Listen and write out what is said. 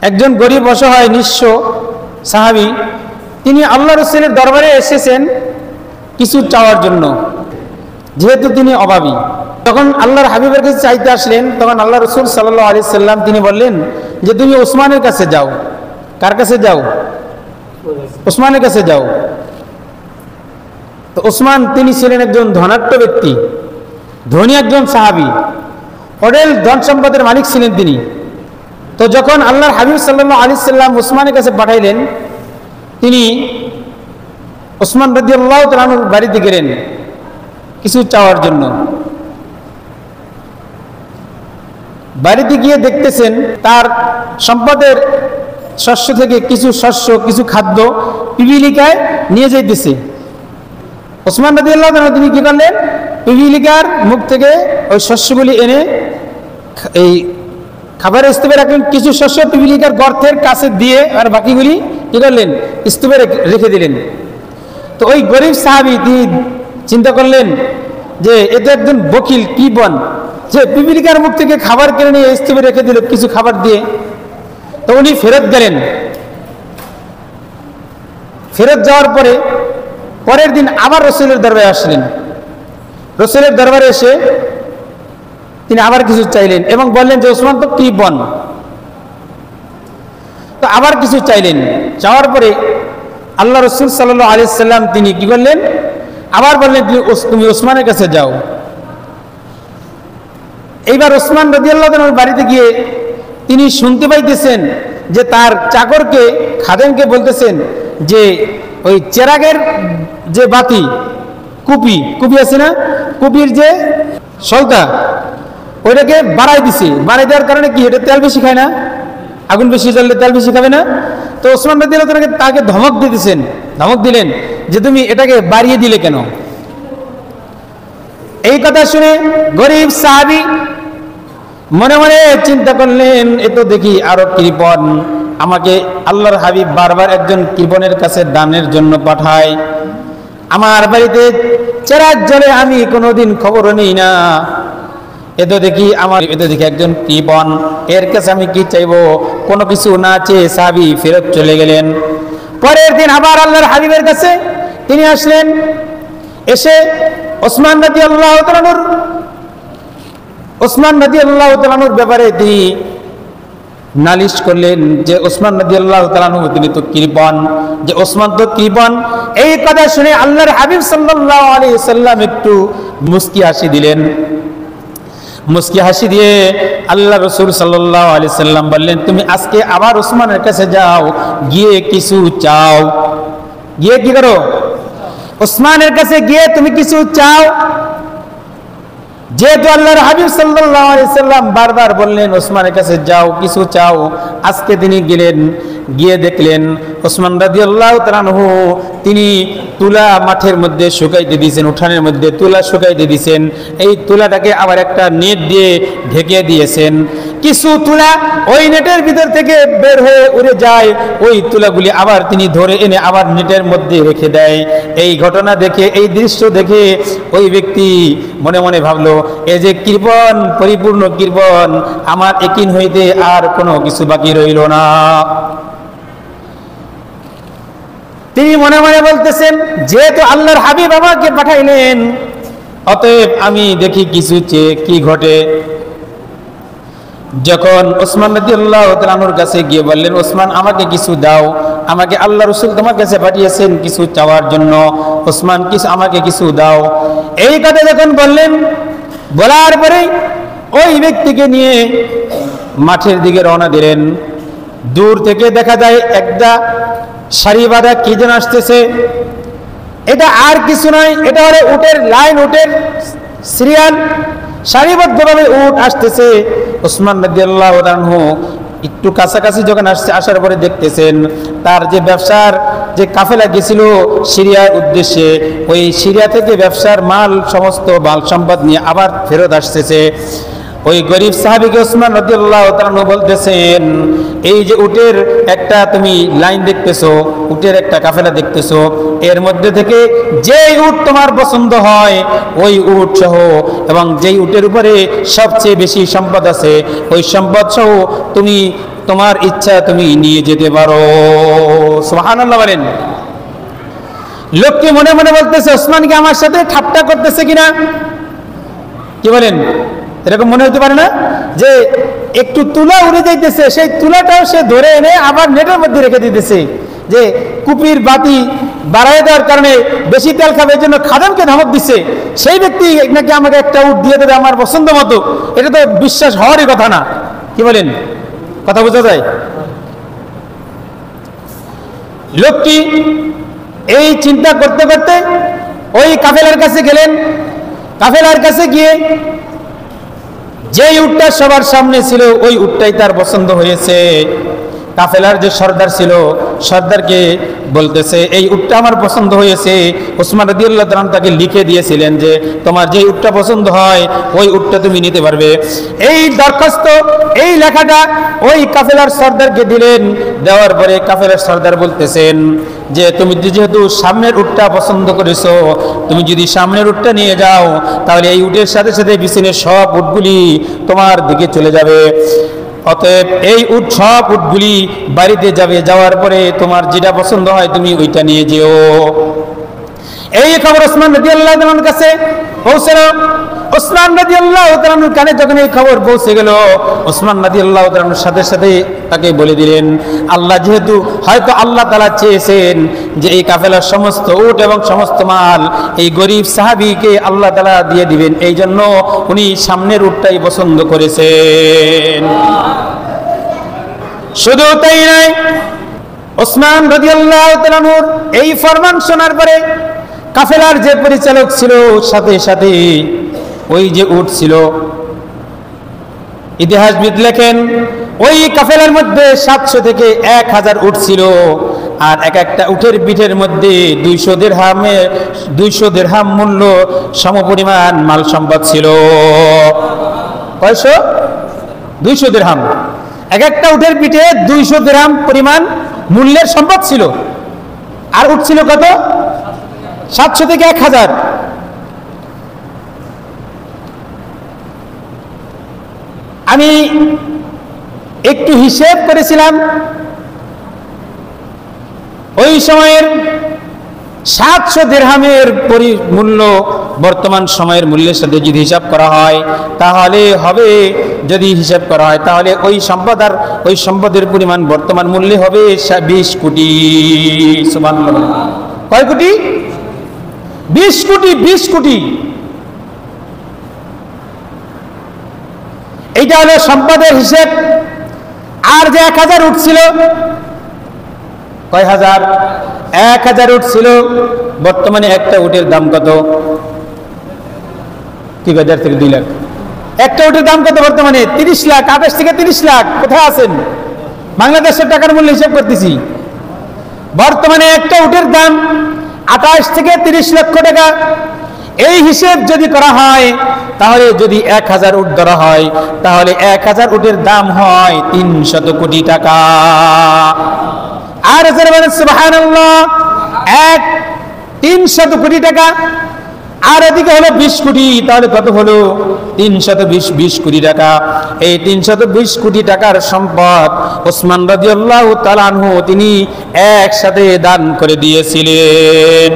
একজন গরিব অসহায় নিঃস্ব সাহাবী, তিনি আল্লাহ রাসূলের দরবারে এসেছেন কিছু চাওয়ার জন্য, যেহেতু তিনি অভাবী। তখন আল্লাহর হাবিবের কাছে চাইতে আসলেন, তখন আল্লাহ রাসূল সাল্লাল্লাহু আলাইহি সাল্লাম তিনি বললেন যে তুমি ওসমানের কাছে যাও। কার কাছে যাও? ওসমানের কাছে যাও। তো ওসমান তিনি ছিলেন একজন ধনাঢ্য ব্যক্তি, ধনী একজন সাহাবী, অঢেল ধন সম্পদের মালিক ছিলেন তিনি। তো যখন আল্লাহর হাবিব সাল্লাল্লাহু আলাইহি সাল্লাম ওসমানের কাছে পাঠাইলেন, তিনি ওসমান রাদিয়াল্লাহু তাআলা আনহুর বাড়িতে গেলেন কিছু চাওয়ার জন্য। বাড়িতে গিয়ে দেখতেছেন তার সম্পদের শস্য থেকে কিছু শস্য, কিছু খাদ্য পিপিলিকায় নিয়ে যাইতেছে। ওসমান রাদিয়াল্লাহু তাআলা তিনি কি করলেন? পিপিলিকার মুখ থেকে ওই শস্যগুলি এনে এই খাবারের স্তূপে রাখলেন। কিছু শস্য পিপিলিকার গর্তের কাছে দিয়ে আর বাকিগুলি কি করলেন? স্তূপে রেখে দিলেন। তো ওই গরিব সাহাবী তিনি চিন্তা করলেন যে এটা একজন বকিল কৃপণ, যে পিপিলিকার মুখ থেকে খাবার কেড়ে নিয়ে স্তূপে রেখে দিল কিছু খাবার দিয়ে। তো উনি ফেরত গেলেন। ফেরত যাওয়ার পরে পরের দিন আবার রাসূলের দরবারে আসলেন। রাসূলের দরবারে এসে তিনি আবার কিছু চাইলেন এবং বললেন যে ওসমান তো কৃপণ। তো আবার কিছু চাইলেন। চাওয়ার পরে আল্লাহ রাসূল সাল্লাল্লাহু আলাইহি সাল্লাম তিনি কি করলেন? আবার বললেন তুমি ওসমানের কাছে যাও। এইবার ওসমান রাদিয়াল্লাহু তাআলার বাড়িতে গিয়ে তিনি শুনতে পাইতেছেন যে তার চাকরকে, খাদেমকে বলতেছেন যে ওই চেরাগের যে বাতি, কুপি আছে না, কুপির যে সলতা, ওইটাকে বাড়াই দিছে। বাড়াই দেওয়ার কারণে কি, এটা তেল বেশি খায় না, আগুন বেশি জ্বললে তেল বেশি খাবে না। তো ওসমান রাদিয়াল্লাহু তাআলা তাকে ধমক দিলেন যে তুমি এটাকে বাড়িয়ে দিলে কেন? এই কথা শুনে গরিব সাহাবী মনে মনে চিন্তা করলেন, এ তো দেখি আরো কৃপণ। আমাকে আল্লাহর হাবিব বারবার একজন কৃপণের কাছে দানের জন্য পাঠায়, আমার বাড়িতে চেরাগ জ্বলে আমি কোনোদিন খবরও নেই না। এ তো দেখি একজন কৃপণ, এর কাছে আমি কি চাইবো? কোনো কিছু না চেয়ে সাহাবী ফেরত চলে গেলেন। পরের দিন আবার আল্লাহর হাবিবের কাছে তিনি আসলেন। এসে ওসমান রাদিয়াল্লাহু তাআলার ব্যাপারে তিনি নালিশ করলেন যে ওসমান রাদিয়াল্লাহু তাআলা তিনি তো কৃপণ, যে ওসমান তো কৃপণ। এই কথা শুনে আল্লাহর হাবিব সাল্লাল্লাহু আলাইহি সাল্লাম একটু মুস্কি হাসি দিলেন। মুস্কি হাসি দিয়ে আল্লাহ রাসূল সাল্লাল্লাহু আলাইহি সাল্লাম বললেন, তুমি আজকে আবার ওসমানের কাছে যাও, গিয়ে কিছু চাও। গিয়ে কি করো? ওসমানের কাছে গিয়ে তুমি কিছু চাও। যেহেতু আল্লাহর হাবিব সাল্লাল্লাহু আলাইহি সাল্লাম বারবার বললেন ওসমানের কাছে যাও, কিছু চাও, আজকে তিনি গেলেন। গিয়ে দেখলেন ওসমান রাদিয়াল্লাহু তাআলা আনহু তিনি তুলা মাঠের মধ্যে শুকাইতে দিয়েছেন, উঠানের মধ্যে তুলা শুকাইতে দিয়েছেন। এই তুলাটাকে আবার একটা নেট দিয়ে ঢেকে দিয়েছেন। কিছু তুলা ওই নেটের ভিতর থেকে বের হয়ে উড়ে যায়, ওই তুলাগুলি আবার তিনি ধরে এনে আবার নেটের মধ্যে রেখে দেয়। এই ঘটনা দেখে, এই দৃশ্য দেখে ওই ব্যক্তি মনে মনে ভাবলো, এই যে কৃপণ, পরিপূর্ণ কৃপণ, আমার ইয়াকিন হইতে আর কোনো কিছু বাকি রইল না। তিনি মনে মনে বলতেছেন, যেহেতু আল্লাহর হাবিব আমাকে পাঠাইলেন, অতএব আমি দেখি কিছু চেয়ে কি ঘটে। যখন ওসমান রাদিয়াল্লাহু তাআলা আনহুর কাছে গিয়ে বললেন, ওসমান আমাকে কিছু দাও, আমাকে আল্লাহ রাসূল তোমার কাছে পাঠিয়েছেন কিছু চাওয়ার জন্য, ওসমান আমাকে কিছু দাও। এই কথা যখন বললেন, বলার পরে ওই ব্যক্তিকে নিয়ে মাঠের দিকে রওনা দিলেন। দূর থেকে দেখা যায় একটা সারি বাঁধা কি যেন আসতেছে। এটা আর কিছু নয়, এটা হলো উটের লাইন, উটের সিরিয়াল, সারিবদ্ধভাবে উট আসতেছে। ওসমান রাদিয়াল্লাহু আনহু একটু কাছাকাছি যখন আসছে, আসার পরে দেখতেছেন তার যে ব্যবসার যে কাফেলা গেছিল সিরিয়ার উদ্দেশ্যে, ওই সিরিয়া থেকে ব্যবসার মাল, সমস্ত মাল সম্পদ নিয়ে আবার ফেরত আসতেছে। ওই গরিব সাহাবীকে ওসমান রাদিয়াল্লাহু তাআলা আনহু বলতেছেন, এই যে উটের একটা তুমি লাইন দেখতেছো, উটের একটা কাফেলা দেখতেছো, এর মধ্যে থেকে যেই উট তোমার পছন্দ হয় ওই উট সহ এবং যেই উটের উপরে সবচেয়ে বেশি সম্পদ আছে ওই সম্পদ সহ তুমি তোমার ইচ্ছা তুমি নিয়ে যেতে পারো। সুবহানাল্লাহ বলেন। লোকটি মনে মনে বলতেছে, ওসমান কি আমার সাথে ঠাট্টা করতেছে কিনা? কি বলেন? এরকম মনে হতে পারে না যে একটু তুলা উড়ে যাইতেছে, সেই তুলাটাও সে ধরে এনে আবার নেটের মধ্যে রেখে দিতেছে, যে কুপির বাতি বাড়াই দেওয়ার কারণে বেশি তেল খাবে এর জন্য খাদেমকে ধমক দিচ্ছে, সেই ব্যক্তি নাকি আমাকে একটা উট দিয়ে দেবে আমার পছন্দ মতো। এটা তো বিশ্বাস হওয়ারই কথা না। কি বলেন? কথা বোঝা যায়? লোকটি এই চিন্তা করতে করতে ওই কাফেলার কাছে গেলেন। কাফেলার কাছে গিয়ে যে উটটা সবার সামনে ছিল ওই উটটাই তার পছন্দ হয়েছে। কাফেলার যে সর্দার ছিল, সর্দারকে বলতেছে, এই উটটা আমার পছন্দ হয়েছে। ওসমান রাদিয়াল্লাহু তাআলা তাকে লিখে দিয়েছিলেন যে তোমার যে উটটা পছন্দ হয় ওই উটটা তুমি নিতে পারবে। এই দরখাস্ত, এই লেখাটা ওই কাফেলার সর্দারকে দিলেন। দেওয়ার পরে কাফেলার সর্দার বলতেছেন যে তুমি যেহেতু সামনের উটটা পছন্দ করেছো, তুমি যদি সামনের উটটা নিয়ে যাও তাহলে এই উটের সাথে সাথে পিছনের সব উটগুলি তোমার দিকে চলে যাবে। অতএব এই উট সব উটগুলি বাড়িতে যাবে, যাওয়ার পরে তোমার যেটা পছন্দ হয় তুমি ওইটা নিয়ে যেও। এই খবর ওসমান রাদিয়াল্লাহু তাআলার কাছে পৌঁছালো। ওসমান রাদিয়াল্লাহু তাআলার কানে যখন এই খবর পৌঁছে গেল, ওসমান রাদিয়াল্লাহু তাআলার সাথে সাথে তাকে বলে দিলেন, আল্লাহ যেহেতু হয়তো আল্লাহ তাআলা চেয়েছেন যে এই কাফেলার সমস্ত উট এবং সমস্ত মাল এই গরিব সাহাবীকে আল্লাহ তাআলা দিয়ে দিবেন, এই জন্য উনি সামনের উটটাই পছন্দ করেছেন। শুধু তাই নয়, ওসমান রাদিয়াল্লাহু তাআলার এই ফরমান শোনার পরে কাফেলার যে পরিচালক ছিল সাথে সাথে ওই যে উট ছিল, ইতিহাসবিদ লেখেন ওই কাফেলার মধ্যে 700 থেকে 1000 উট ছিল, আর এক একটা উটের পিঠের মধ্যে 200 দিরহাম মূল্য সমপরিমাণ মাল সম্পদ ছিল। কয়শো? 200 দিরহাম। এক একটা উটের পিঠে 200 দিরহাম পরিমাণ মূল্যের সম্পদ ছিল। আর উট ছিল কত? 700 থেকে 1000। আমি একটু হিসেব করেছিলাম, ওই সময়ের 700 দিরহামের মূল্য বর্তমান সময়ের মূল্যের সাথে যদি হিসাব করা হয় তাহলে হবে, যদি হিসাব করা হয় তাহলে ওই সম্পদ আর ওই সম্পদের পরিমাণ বর্তমান মূল্যে হবে 20 কোটি। সুবহানাল্লাহ। কয় কোটি? 20 কোটি। 20 কোটি। এইটা হলো সম্পদের হিসেব। আর যে 1000 উট ছিল, কয় হাজার? 1000 উট ছিল। বর্তমানে একটা উটের দাম কত? 3000 থেকে 2 লাখ। একটা উটের দাম কত বর্তমানে? 30 লাখ। 28 থেকে 30 লাখ। কোথায় আছেন? বাংলাদেশের টাকার মূল্য হিসাব করতেছি। বর্তমানে একটা উটের দাম 28 থেকে 30 লক্ষ টাকা। এই হিসেব যদি করা হয় তাহলে যদি 1000 উট ধরা হয় তাহলে 1000 উটের দাম হয় 300 কোটি টাকা। আর যারা বলেন সুবহানাল্লাহ, 300 কোটি টাকা। আর এদিকে হলো 20 কোটি, তাহলে কত হলো? 320 কোটি টাকা। এই 320 কোটি টাকার সম্পদ ওসমান রাদিয়াল্লাহু তাআলা আনহু তিনি একসাথে দান করে দিয়েছিলেন।